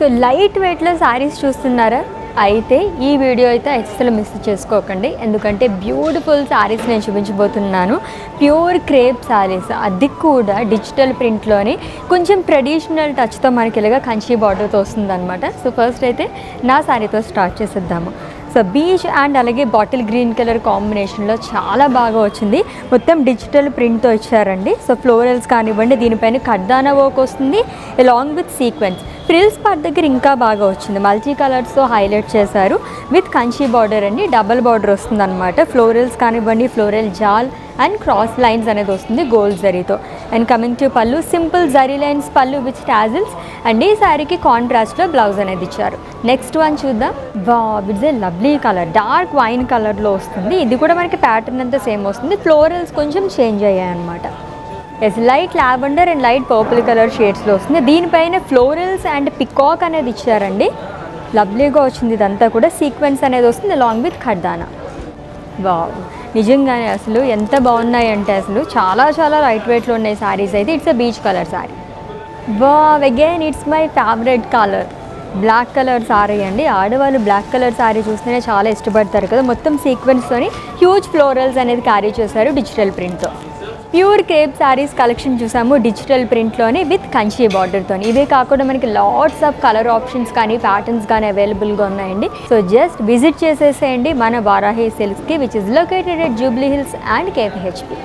So light వెయిట్లో శారీస్ చూస్తున్నారా? అయితే ఈ వీడియో అయితే అస్సలు మిస్ చేసుకోకండి, ఎందుకంటే బ్యూటిఫుల్ శారీస్ నేను చూపించబోతున్నాను. ప్యూర్ క్రేప్ శారీస్, అది కూడా డిజిటల్ ప్రింట్లోని కొంచెం ట్రెడిషనల్ టచ్తో మనకి ఇలాగా కంచి బార్డర్తో వస్తుంది అనమాట. సో ఫస్ట్ అయితే నా శారీతో స్టార్ట్ చేసేద్దాము. సో బీచ్ అండ్ అలాగే బాటిల్ గ్రీన్ కలర్ కాంబినేషన్లో చాలా బాగా వచ్చింది. మొత్తం డిజిటల్ ప్రింట్తో ఇచ్చారండి. సో ఫ్లోరల్స్ కానివ్వండి, దీనిపైన కడ్దానా వర్క్ వస్తుంది along with sequence. Frills part దగ్గర ఇంకా బాగా వచ్చింది, మల్టీ కలర్స్తో హైలైట్ చేశారు విత్ కంచి బార్డర్ అండి. డబల్ బార్డర్ వస్తుంది అనమాట. ఫ్లోరల్స్ కానివ్వండి, ఫ్లోరల్ జాల్ అండ్ క్రాస్ లైన్స్ అనేది వస్తుంది గోల్డ్ జరీతో. అండ్ కమింగ్ టు పళ్ళు, సింపుల్ జరీ లైన్స్ పళ్ళు విత్ టాజిల్స్. అండ్ ఈ శారీకి కాంట్రాస్ట్లో బ్లౌజ్ అనేది ఇచ్చారు. నెక్స్ట్ వన్ చూద్దాం. It's a lovely colour, dark wine కలర్లో వస్తుంది. ఇది కూడా మనకి ప్యాటర్న్ అంతా సేమ్ వస్తుంది, ఫ్లోరల్స్ కొంచెం చేంజ్ అయ్యాయి అనమాట. Yes, light lavender and light purple colour షేడ్స్లో వస్తుంది. దీనిపైన ఫ్లోరల్స్ అండ్ పికాక్ అనేది ఇచ్చారండి. లవ్లీగా వచ్చింది. ఇదంతా కూడా సీక్వెన్స్ అనేది వస్తుంది అలాంగ్ విత్ ఖడ్దానా. నిజంగానే అసలు ఎంత బాగున్నాయి అంటే అసలు చాలా చాలా లైట్ వెయిట్లో ఉన్నాయి శారీస్ అయితే. It's a peach colour sari. Again it's my favourite colour, black colour sari అండి. ఆడవాళ్ళు బ్లాక్ కలర్ శారీ చూస్తేనే చాలా ఇష్టపడతారు కదా. మొత్తం సీక్వెన్స్తోని హ్యూజ్ ఫ్లోరల్స్ అనేది క్యారీ చేశారు డిజిటల్ ప్రింట్తో. ప్యూర్ క్రేప్ శారీస్ కలెక్షన్ చూసాము డిజిటల్ ప్రింట్లోని విత్ కంచి బార్డర్తో. ఇవే కాకుండా మనకి లాట్స్ ఆఫ్ కలర్ ఆప్షన్స్ కానీ ప్యాటర్న్స్ కానీ అవైలబుల్గా ఉన్నాయండి. సో జస్ట్ విజిట్ చేసేసేయండి మన వారాహి సిల్క్స్కి, which is located at Jubilee Hills and కేపీహెచ్పి.